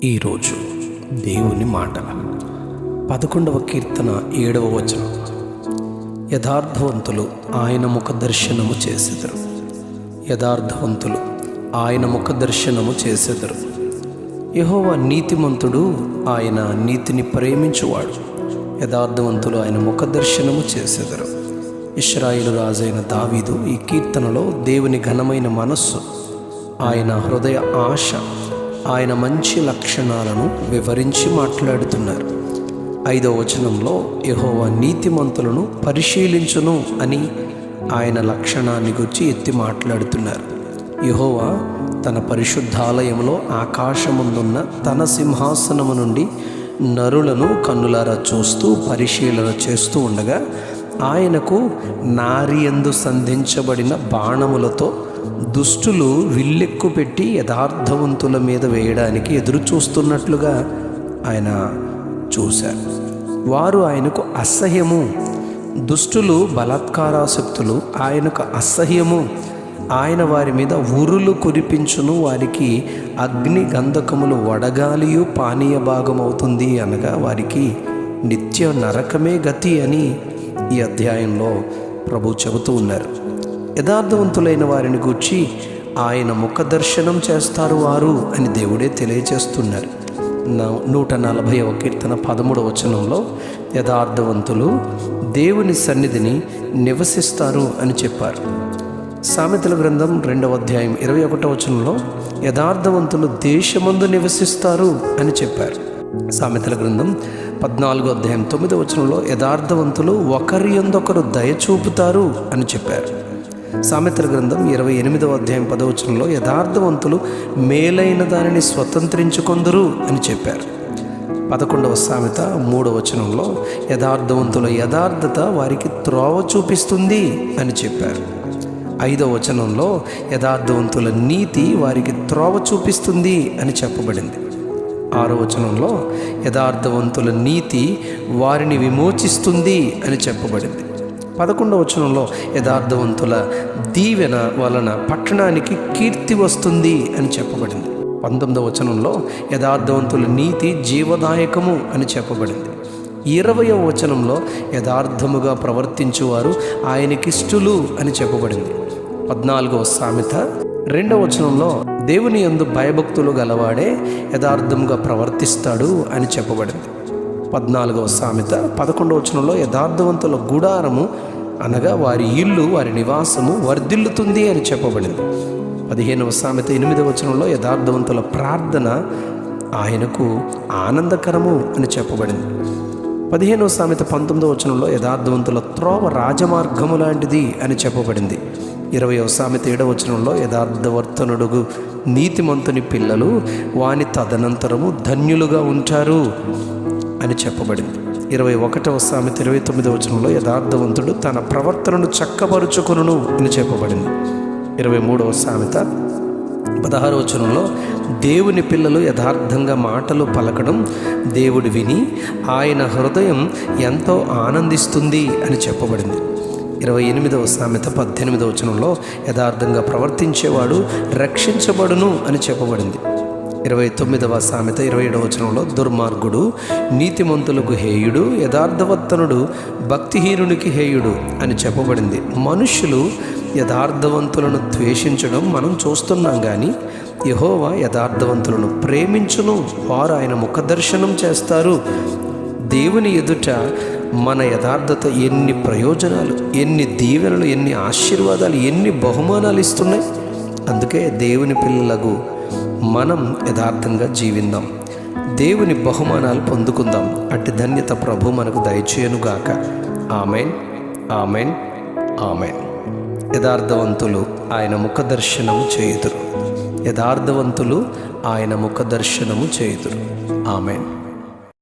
ఈరోజు దేవుని మాట 11వ కీర్తన 7వ వచనం. యథార్థవంతులు ఆయన ముఖ దర్శనము చేసెదరు. యథార్థవంతులు ఆయన ముఖ దర్శనము చేసెదరు. యెహోవా నీతిమంతుడు, ఆయన నీతిని ప్రేమించువాడు. యథార్థవంతులు ఆయన ముఖ దర్శనము చేసెదరు. ఇశ్రాయేలు రాజైన దావీదు ఈ కీర్తనలో దేవుని ఘనమైన మనస్సు, ఆయన హృదయ ఆశ, ఆయన మంచి లక్షణాలను వివరించి మాట్లాడుతున్నారు. 5వ వచనంలో యెహోవా నీతిమంతులను పరిశీలించును అని ఆయన లక్షణాన్ని గురించి ఎత్తి మాట్లాడుతున్నారు. యెహోవా తన పరిశుద్ధాలయంలో ఆకాశముందున్న తన సింహాసనము నుండి నరులను కన్నులారా చూస్తూ పరిశీలన చేస్తూ ఉండగా, ఆయనకు నారియందు సంధించబడిన బాణములతో దుష్టులు విల్లెక్కు పెట్టి యథార్థవంతుల మీద వేయడానికి ఎదురు చూస్తున్నట్లుగా ఆయన చూశారు. వారు ఆయనకు అసహ్యము. దుష్టులు, బలాత్కారాసక్తులు ఆయనకు అసహ్యము. ఆయన వారి మీద ఉరులు కురిపించును, వారికి అగ్ని గంధకములు వడగాలియు పానీయ భాగమవుతుంది అనగా వారికి నిత్య నరకమే గతి అని ఈ అధ్యాయంలో ప్రభు చెబుతూ ఉన్నారు. యథార్థవంతులైన వారిని గూర్చి ఆయన ముఖ దర్శనం చేస్తారు వారు అని దేవుడే తెలియచేస్తున్నారు. 140వ కీర్తన 13వ వచనంలో యథార్థవంతులు దేవుని సన్నిధిని నివసిస్తారు అని చెప్పారు. సామెతల గ్రంథం 2వ అధ్యాయం 21వ వచనంలో యథార్థవంతులు దేశమందు నివసిస్తారు అని చెప్పారు. సామెతల గ్రంథం 14వ అధ్యాయం 9వ వచనంలో యథార్థవంతులు ఒకరి యందొకరు దయ చూపుతారు అని చెప్పారు. సామెతల గ్రంథం 28వ అధ్యాయం 10వ వచనంలో యథార్థవంతులు మేలైన దానిని స్వతంత్రించుకొందురు అని చెప్పారు. 11వ సామెత 3వ వచనంలో యథార్థవంతుల యథార్థత వారికి త్రోవ చూపిస్తుంది అని చెప్పారు. 5వ వచనంలో యథార్థవంతుల నీతి వారికి త్రోవ చూపిస్తుంది అని చెప్పబడింది. 6వ వచనంలో యథార్థవంతుల నీతి వారిని విమోచిస్తుంది అని చెప్పబడింది. 11వ వచనంలో యథార్థవంతుల దీవెన వలన పట్టణానికి కీర్తి వస్తుంది అని చెప్పబడింది. 19వ వచనంలో యథార్థవంతుల నీతి జీవదాయకము అని చెప్పబడింది. 20వ వచనంలో యథార్థముగా ప్రవర్తించువారు ఆయనకిష్టులు అని చెప్పబడింది. 14వ సామెత 2వ వచనంలో దేవుని యందు భయభక్తులు గలవాడే యథార్థముగా ప్రవర్తిస్తాడు అని చెప్పబడింది. 14వ సామెత 11వ వచనంలో యథార్థవంతుల గుడారము అనగా వారి ఇల్లు, వారి నివాసము వర్ధిల్లుతుంది అని చెప్పబడింది. 15వ సామెత 8వ వచనంలో యథార్థవంతుల ప్రార్థన ఆయనకు ఆనందకరము అని చెప్పబడింది. 15వ సామెత 19వ వచనంలో యథార్థవంతుల త్రోవ రాజమార్గము లాంటిది అని చెప్పబడింది. 20వ సామెత 7వ వచనంలో యథార్థవర్తనుడుగు నీతిమంతుని పిల్లలు వాని తదనంతరము ధన్యులుగా ఉంటారు అని చెప్పబడింది. 21వ సామెత 29వ వచనంలో యథార్థవంతుడు తన ప్రవర్తనను చక్కబరుచుకొనును అని చెప్పబడింది. 23వ సామెత 16వ వచనంలో దేవుని పిల్లలు యథార్థంగా మాటలు పలకడం దేవుడు విని ఆయన హృదయం ఎంతో ఆనందిస్తుంది అని చెప్పబడింది. 28వ సామెత 18వ వచనంలో యథార్థంగా ప్రవర్తించేవాడు రక్షించబడును అని చెప్పబడింది. 29వ సామెత 27వ వచనంలో దుర్మార్గుడు నీతిమంతులకు హేయుడు, యథార్థవర్తనుడు భక్తిహీనునికి హేయుడు అని చెప్పబడింది. మనుష్యులు యథార్థవంతులను ద్వేషించడం మనం చూస్తున్నాం, కానీ యెహోవా యథార్థవంతులను ప్రేమించును, వారు ఆయన ముఖ దర్శనం చేస్తారు. దేవుని ఎదుట మన యథార్థత ఎన్ని ప్రయోజనాలు, ఎన్ని దీవెనలు, ఎన్ని ఆశీర్వాదాలు, ఎన్ని బహుమానాలు ఇస్తున్నాయి. అందుకే దేవుని పిల్లలకు మనం యథార్థంగా జీవిద్దాం, దేవుని బహుమానాలు పొందుకుందాం. అట్టి ధన్యత ప్రభు మనకు దయచేయునుగాక. Amen, amen, amen. యథార్థవంతులు ఆయన ముఖ దర్శనము చేయుదురు. యథార్థవంతులు ఆయన ముఖ దర్శనము చేయుదురు. ఆమెన్.